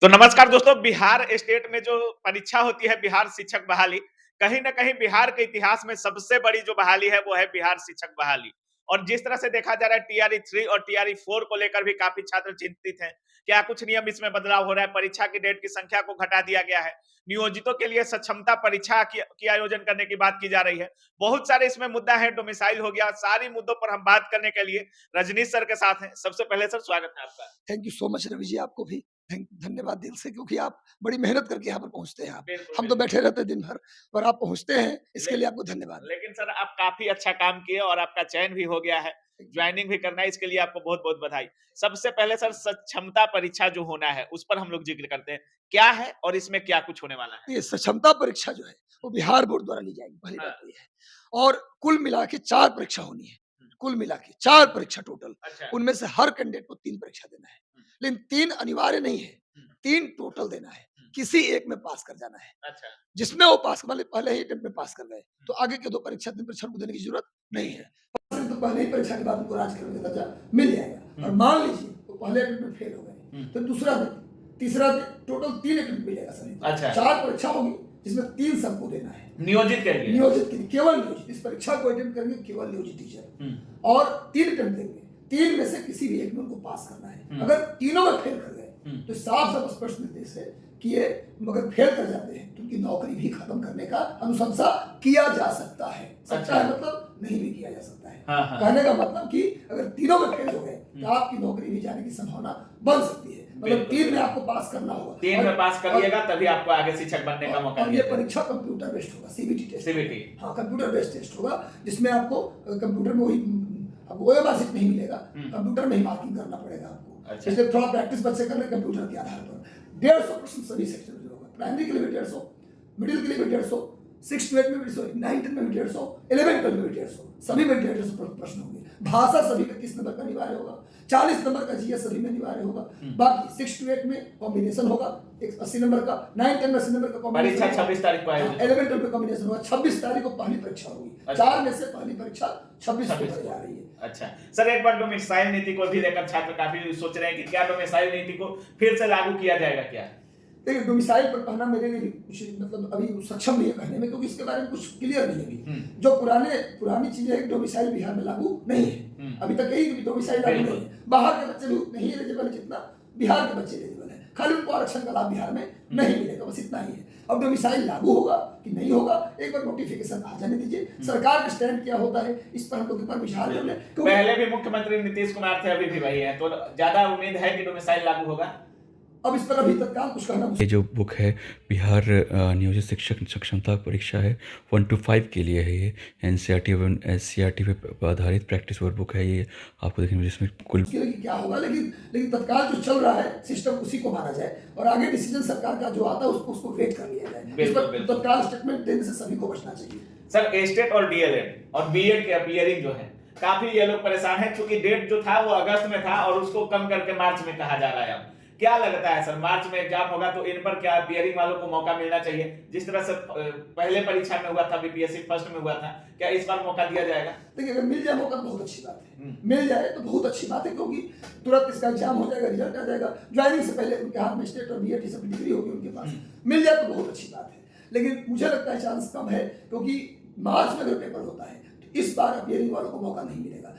तो नमस्कार दोस्तों, बिहार स्टेट में जो परीक्षा होती है बिहार शिक्षक बहाली, कहीं न कहीं बिहार के इतिहास में सबसे बड़ी जो बहाली है वो है बिहार शिक्षक बहाली। और जिस तरह से देखा जा रहा है टीआरई 3 और टीआरई 4 को लेकर भी काफ़ी छात्र चिंतित हैं। क्या कुछ नियम इसमें बदलाव हो रहा है? परीक्षा की डेट की संख्या को घटा दिया गया है। नियोजितों के लिए सक्षमता परीक्षा की आयोजन करने की बात की जा रही है। बहुत सारे इसमें मुद्दा है, डोमिसाइल हो गया। सारी मुद्दों पर हम बात करने के लिए रजनीश सर के साथ हैं। सबसे पहले सर स्वागत है आपका। Thank you so much Ravi ji, आपको भी धन्यवाद दिल से, क्योंकि आप बड़ी मेहनत करके यहाँ पर पहुँचते हैं आप। बिल्कुल, हम तो बिल्कुल। बैठे रहते हैं दिन भर, पर आप पहुँचते हैं, ले इसके लिए आपको धन्यवाद। लेकिन सर आप काफ़ी अच्छा काम किए और आपका चयन भी हो गया है। Thank you. जॉइनिंग भी करना है, इसके लिए आपको बहुत-बहुत बधाई। सबसे पहले सर सक्षमता परीक्षा जो होना है, उस पर हम लोग ज़िक्र करते हैं। क्या है और इसमें क्या कुछ होने वाला है? ये सक्षमता परीक्षा जो है, वो बिहार बोर्ड द्वारा ली जाएगी, पहली बात हाँ, तो ये है। और कुल मिला के 4 परीक्षा होनी है, हुँ, कुल मिला के 4 परीक्षा टोटल। अच्छा। उनमें से हर कैंडिडेट को 3 परीक्षा देना है, हुँ, लेकिन 3 अनिवार्य नहीं है, हुँ, 3 टोटल देना है, हुँ, किसी एक में पास कर जाना है। अच्छा। जिसमें वो पास मान लीजिए पहले ही अटेम्प्ट में पास कर गए, हुँ, तो आगे के 2 परीक्षा 3 परीक्षा उनको देने की ज़रूरत नहीं है। तो पहले ही परीक्षा के बाद उनको राजकीय का दर्जा मिल जाएगा। और हुँ, मान लीजिए वो पहले अटेम्प्ट में फेल हो गए, हुँ, तो दूसरा दें, तीसरा दें, टोटल 3 अटेम्प्ट मिलेगा सभी को। अच्छा। 4 परीक्षा होगी, जिसमें 3 सबको देना है। नियोजित के लिए? नियोजित के लिए, केवल नियोजित, इस परीक्षा को अटेम्प्ट करेंगे केवल नियोजित टीचर। हुँ, और 3 अटेम्प्ट देंगे, 3 में से किसी भी एक में उनको पास करना है। हुँ, अगर तीनों में फेल कर गए, हुँ, तो साफ-साफ स्पष्ट निर्देश है कि ये मगर फेल कर जाते हैं, तो उनकी नौकरी भी खत्म करने का अनुशंसा किया जा सकता है। सकता अच्छा। है मतलब नहीं भी किया जा सकता है। हाँ, हाँ। कहने का मतलब कि अगर तीनों में फेल हो गए, हुँ, तो आपकी नौकरी भी जाने की संभावना बन सकती है। मतलब बिल्कुल, 3 में बिल्कुल। आपको पास करना होगा। 3 में पास करिएगा तभी आपको आगे शिक्षक बनने का मौका और ये मिलेगा। परीक्षा कंप्यूटर बेस्ड होगा, सीबीटी टेस्ट। सीबीटी। हाँ, कंप्यूटर बेस्ड टेस्ट होगा, जिसमें आपको कंप्यूटर में वही अब ओएमआर सीट नहीं मिलेगा, हुँ, कंप्यूटर में ही मार्किंग करना पड़ेगा आपको। अच्छा। इसलिए थोड़ा प्रैक्टिस बच्चे कर लें कंप्यूटर के आधार पर। 150 प्रश्न सभी सेक्शन में होगा। प्राइमरी के लिए भी 150, मिडिल के लिए भी 150, 6 टू 8 में भी 150, 9 10 में भी 150, 11 12 में भी 150, सभी में 150 प्रश्न होंगे। भाषा सभी में 30 नंबर का अनिवार्य होगा, 40 नंबर का जीएस सभी में अनिवार्य होगा। हुँ। बाकी 6 टू 8 में कॉम्बिनेशन होगा, एक 80 नंबर का, 9 10 में 80 नंबर का कॉम्बिनेशन। परीक्षा 26 तारीख को आयोजित होगी। 11 12 में कॉम्बिनेशन होगा। 26 तारीख को पहली परीक्षा होगी। अच्छा। 4 में से पहली परीक्षा 26 को 26 होने को। जा रही है। अच्छा। सर एक बार डोमिसाइल नीति को भी लेकर छात्र काफ़ी सोच रहे हैं कि क्या डोमिसाइल नीति को फिर से लागू किया जाएगा क्या? देखिए, डोमिसाइल पर कहना मेरे लिए भी कुछ मतलब अभी सक्षम नहीं है कहने में, क्योंकि इसके बारे में कुछ क्लियर नहीं है अभी। हुँ, जो पुरानी चीजें हैं, डोमिसाइल बिहार में लागू नहीं है। हुँ, अभी तक यही डोमिसाइल लागू बिल्कुल। नहीं है। बाहर के बच्चे भी उतने ही एलिजिबल है जितना बिहार के बच्चे एलिजिबल है। खाली उनको आरक्षण का लाभ बिहार में नहीं मिलेगा, बस इतना ही है। अब डोमिसाइल लागू होगा कि नहीं होगा, एक बार नोटिफिकेशन आ जाने दीजिए। सरकार का स्टैंड क्या होता है, इस पर हम लोग एक बार विचार कर लें। क्योंकि पहले भी मुख्यमंत्री नीतीश कुमार थे, अभी भी वही है, तो ज़्यादा उम्मीद है कि डोमिसाइल लागू होगा? अब इस पर अभी तत्काल कुछ कहना ये जो बुक है बिहार नियोजित शिक्षक सक्षमता परीक्षा है 1 to 5 के लिए है। ये एनसीईआरटी एवं एससीईआरटी पे आधारित प्रैक्टिस वर्क बुक है। ये आपको देखने में जिसमें कुल मुश्किल है कि क्या होगा, लेकिन तत्काल जो चल रहा है सिस्टम उसी को माना जाए, और आगे डिसीजन सरकार का जो आता है उसको वेट कर लिया जाए। इस बिल्कुल, पर बिल्कुल। तत्काल स्टेटमेंट देने से सभी को बचना चाहिए। सर एस्टेट और डीएलएड और बीएड के अपीयरिंग जो है, काफ़ी ये लोग परेशान हैं क्योंकि डेट जो था वो अगस्त में था और उसको कम करके मार्च में कहा जा रहा है अब। क्या लगता है सर, मार्च में एग्जाम होगा तो इन पर क्या अपीयरिंग वालों को मौका मिलना चाहिए? जिस तरह से पहले परीक्षा में हुआ था, बीपीएससी फर्स्ट में हुआ था, क्या इस बार मौका दिया जाएगा? देखिए, अगर मिल जाए मौका तो बहुत अच्छी बात है। हुँ, मिल जाए तो बहुत अच्छी बात है, क्योंकि तुरंत इसका एग्जाम हो जाएगा, रिजल्ट आ जाएगा। ज्वाइनिंग से पहले उनके हाथ में स्टेट और बीएड की सब डिग्री होगी उनके पास। मिल जाए तो बहुत अच्छी बात है, लेकिन मुझे लगता है चांस कम है, क्योंकि मार्च में अगर पेपर होता है तो इस बार अपीयरिंग वालों को मौका नहीं मिलेगा।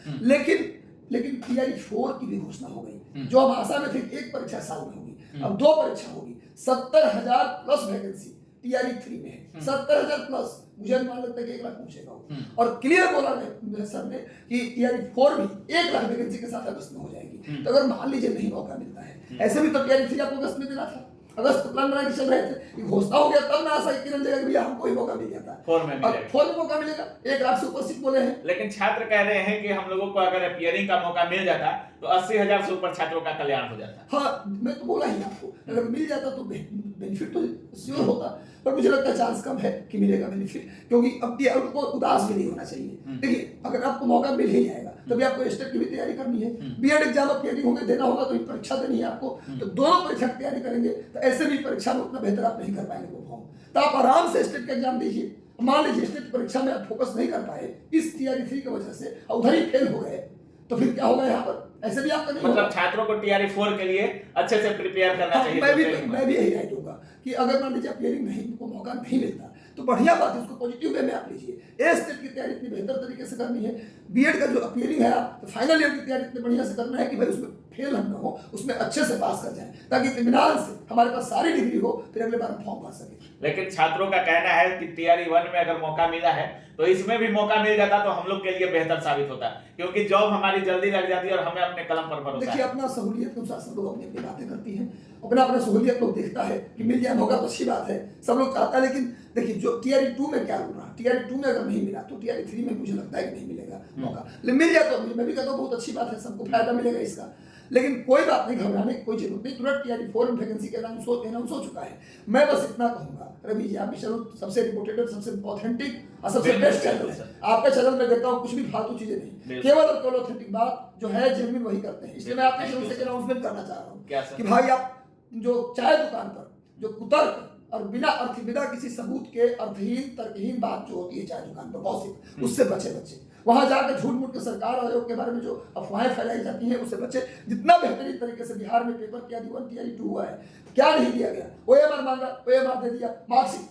लेकिन टीआरई 4 की भी घोषणा हो गई, जो हम आशा में थे एक परीक्षा साल में होगी, अब 2 परीक्षा होगी। 70,000 प्लस वैकेंसी टीआरई 3 में है, 70,000 प्लस। मुझे अनुमान लगता है कि 1 लाख पहुंचेगा वो। और क्लियर बोला सर ने कि टीआरई 4 भी 1 लाख वैकेंसी के साथ अगस्त में हो जाएगी। तो अगर मान लीजिए नहीं मौका मिलता है, ऐसे भी तो टीआरई 3 आपको अगस्त में देना था, अगस्त को प्लान बना के चल रहे थे, घोषणा हो गया तब ना आशा किरण जगह भैया हमको ही मौका मिल जाता है। 4 में मिलेगा। 4 में मौका मिलेगा, 1 लाख से ऊपर सीट बोले हैं। लेकिन छात्र कह रहे हैं कि हम लोगों को अगर अपीयरिंग का मौका मिल जाता तो 80,000 से ऊपर छात्रों का कल्याण हो जाता। हाँ, मैं तो बोला ही आपको, अगर मिल जाता तो बेनिफिट तो श्योर होता, पर मुझे लगता है चांस कम है कि मिलेगा बेनिफिट, क्योंकि अब भी उनको उदास भी नहीं होना चाहिए। देखिए, अगर आपको मौका मिल ही जाएगा तभी आपको स्टेट की भी तैयारी करनी है, बीएड एग्जाम अपीयरिंग होंगे, देना होगा तो परीक्षा देनी है आपको, तो दोनों परीक्षा की तैयारी करेंगे तो ऐसे भी परीक्षा में उतना बेहतर आप नहीं कर पाएंगे परफॉर्म। तो आप आराम से स्टेट का एग्जाम दीजिए। मान लीजिए स्टेट परीक्षा में आप फोकस नहीं कर पाए इस टीआरई 3 की वजह से, उधर ही फेल हो गए, तो फिर क्या होगा यहाँ पर? ऐसे भी आपका नहीं होगा। मतलब छात्रों को टीआरई 4 के लिए अच्छे से प्रिपेयर करना हाँ, चाहिए। मैं भी यही राय दूंगा कि अगर मान लीजिए अपीयरिंग नहीं, उनको मौका नहीं मिलता तो बढ़िया बात है, उसको पॉजिटिव वे में आप लीजिए। ए स्टेट की तैयारी इतनी बेहतर तरीके से करनी है, बीएड का जो अपीयरिंग है आप, तो फाइनल ईयर की तैयारी इतनी बढ़िया से करना है कि भाई उसमें फेल हम ना हो, उसमें अच्छे से पास कर जाए, ताकि इत्मीनान से हमारे पास सारी डिग्री हो, फिर अगले बार हम फॉर्म भर सकें। लेकिन छात्रों का कहना है कि टीआरई 1 में अगर मौका मिला है तो इसमें भी मौका मिल जाता तो हम लोग के लिए बेहतर साबित होता, क्योंकि जॉब हमारी जल्दी लग जाती है और हमें अपने कलम पर भरोसा देखिए, है। अपना सहूलियत के अनुसार सब लोग अपनी अपनी बातें करती हैं, अपना अपना सहूलियत लोग देखता है कि मिल जाए मौका तो अच्छी बात है, सब लोग चाहता है। लेकिन देखिए, जो टीआरई 2 में क्या हो रहा है, टीआरई 2 में अगर नहीं मिला तो टीआरई 3 में मुझे लगता है कि नहीं मिलेगा मौका, लेकिन मिल जाए तो मैं भी कहता हूँ बहुत अच्छी बात है, सबको फायदा मिलेगा इसका। लेकिन कोई बात नहीं, घबराने की कोई जरूरत नहीं, तुरंत टीआरई 4 में वैकेंसी का अनाउंस हो चुका है। मैं बस इतना कहूंगा, रवि जी आप भी चलो सबसे रिपोर्टेड, सबसे ऑथेंटिक और सबसे बेस्ट चैनल है आपका चैनल, में देखता हूँ कुछ भी फालतू चीजें नहीं, केवल और केवल ऑथेंटिक बात जो है जेन्युइन वही करते हैं। इसलिए मैं आपके चैनल से अनाउंसमेंट करना चाह रहा हूँ कि भाई आप जो चाय दुकान पर जो कुतर्क और बिना अर्थ, बिना किसी सबूत के अर्थहीन तर्कहीन बात जो होती है चाय दुकान पर गॉसिप, उससे बचे। वहां जाकर झूठ मूठ के सरकार आयोग के बारे में जो अफवाहें फैलाई जाती हैं उससे बचे। जितना बेहतरीन तरीके से बिहार में पेपर टीआरई 1 टीआरई 2 हुआ है, क्या नहीं दिया गया, ओएमआर मांगा, ओएमआर दे दिया, मार्कशीट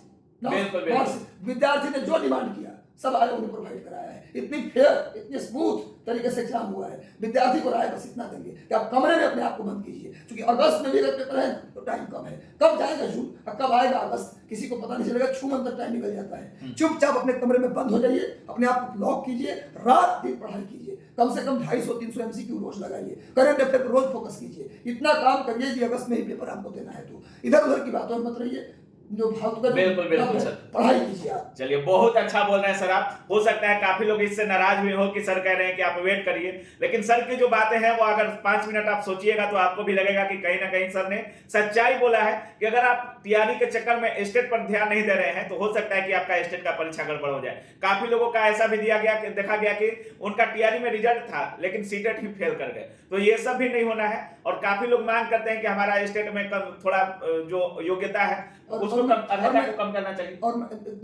विद्यार्थी ने जो डिमांड किया सब आयोग ने प्रोवाइड कराया है। इतनी फेयर, इतनी स्मूथ तरीके से एग्जाम हुआ है, विद्यार्थी को राय बस इतना देंगे कि आप कमरे में अपने आप को बंद कीजिए, क्योंकि अगस्त में भी अगर पेपर है तो टाइम कम है, कब जाएगा जून और कब आएगा अगस्त किसी को पता नहीं चलेगा, छू मंतर टाइम निकल जाता है। चुपचाप अपने कमरे में बंद हो जाइए, अपने आप को लॉक कीजिए, रात दिन पढ़ाई कीजिए, कम से कम 250-300 MCQ रोज लगाइए, करंट अफेयर पर रोज फोकस कीजिए, इतना काम करिए कि अगस्त में ही पेपर आपको देना है। तो इधर उधर की बातों में मत रहिए, जो फालतू का बिल्कुल सर, पढ़ाई कीजिए आप। चलिए, बहुत अच्छा बोल रहे हैं सर आप। हो सकता है काफी लोग इससे नाराज भी हो कि सर कह रहे हैं कि आप वेट करिए, लेकिन सर की जो बातें हैं वो अगर 5 मिनट आप सोचिएगा तो आपको भी लगेगा कि कहीं ना कहीं सर ने सच्चाई बोला है कि अगर आप टीआरई के चक्कर में स्टेट पर ध्यान नहीं दे रहे हैं तो हो सकता है कि आपका स्टेट का परीक्षा गड़बड़ हो जाए। काफी लोगों का ऐसा भी देखा गया कि उनका टीआरई में रिजल्ट था लेकिन सीटेट ही फेल कर गए, तो ये सब भी नहीं होना है। और काफी लोग मांग करते हैं कि हमारा स्टेट में थोड़ा जो योग्यता है उसको कम करना चाहिए, और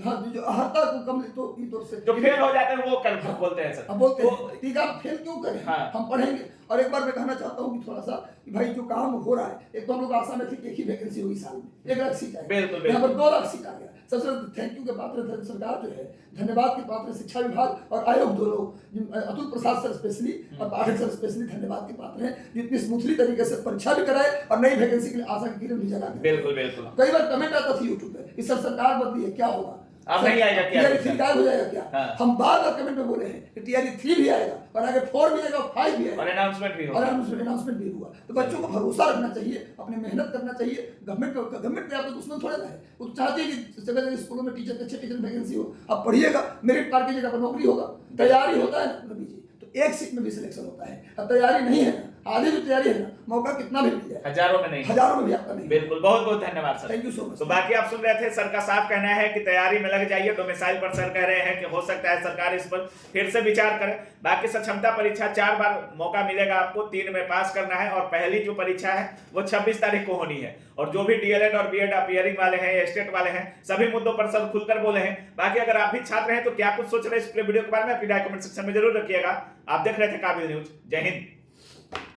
हाँ, जो अर्हता को कम तो जो फेल हो जाते हैं वो बोलते हैं सर। अब बोलते हैं ठीक है, आप फेल क्यों करें, हम पढ़ेंगे। और एक बार मैं कहना चाहता हूँ कि थोड़ा सा कि भाई जो काम हो रहा है, एक तो हम लोग आशा में थे कि एक ही वैकेंसी होगी साल में, 1 लाख सीट आएगी, यहाँ पर 2 लाख सीट आ गया। सबसे थैंक यू के पात्र सरकार जो है, धन्यवाद के पात्र शिक्षा विभाग और आयोग, दोनों अतुल प्रसाद सर स्पेशली और पाठक सर स्पेशली धन्यवाद के पात्र हैं, जितनी स्मूथली तरीके से परीक्षा भी कराए और नई वैकेंसी के लिए आशा की किरण भी जगा। बिल्कुल। कई बार कमेंट आता था यूट्यूब पे, इस सरकार बदली है क्या होगा, अब नहीं आएगा क्या, टीआरई 3 गायब हो जाएगा क्या? हम बार कमेंट में बोले हैं कि टीआरई 3 भी आएगा और आगे 4 भी आएगा, 5 भी आएगा और अनाउंसमेंट भी हुआ। तो बच्चों को भरोसा रखना चाहिए, अपनी मेहनत करना चाहिए। गवर्नमेंट पे आप दुश्मन थोड़ा ना है, वो चाहते हैं कि जगह स्कूलों में टीचर अच्छे टीचर वैकेंसी हो, आप पढ़िएगा, मेरिट पार कीजिएगा तो नौकरी होगा। तैयारी होता है ना रवि जी, तो एक सीट में भी सिलेक्शन होता है, अब तैयारी नहीं है ना, आधी भी तैयारी है ना, मौका कितना भी मिल जाए, हजारों में नहीं, हजारों में भी आपका नहीं। बिल्कुल, बहुत बहुत धन्यवाद sir, thank you so much. तो बाकी आप सुन रहे थे, सर का साफ कहना है कि तैयारी में लग जाइए। डोमिसाइल पर सर कह रहे हैं कि हो सकता है सरकार इस पर फिर से विचार करे। बाकी सक्षमता परीक्षा 4 बार मौका मिलेगा आपको, 3 में पास करना है और पहली जो परीक्षा है वो 26 तारीख को होनी है। और जो भी डीएलएड और बीएड अपीयरिंग वाले हैं, स्टेट वाले हैं, सभी मुद्दों पर सर खुलकर बोले हैं। बाकी अगर आप भी छात्र हैं तो क्या कुछ सोच रहे हैं इस वीडियो के बारे में, अपनी राय कमेंट सेक्शन में जरूर रखिएगा। आप देख रहे थे काबिल न्यूज। जय हिंद।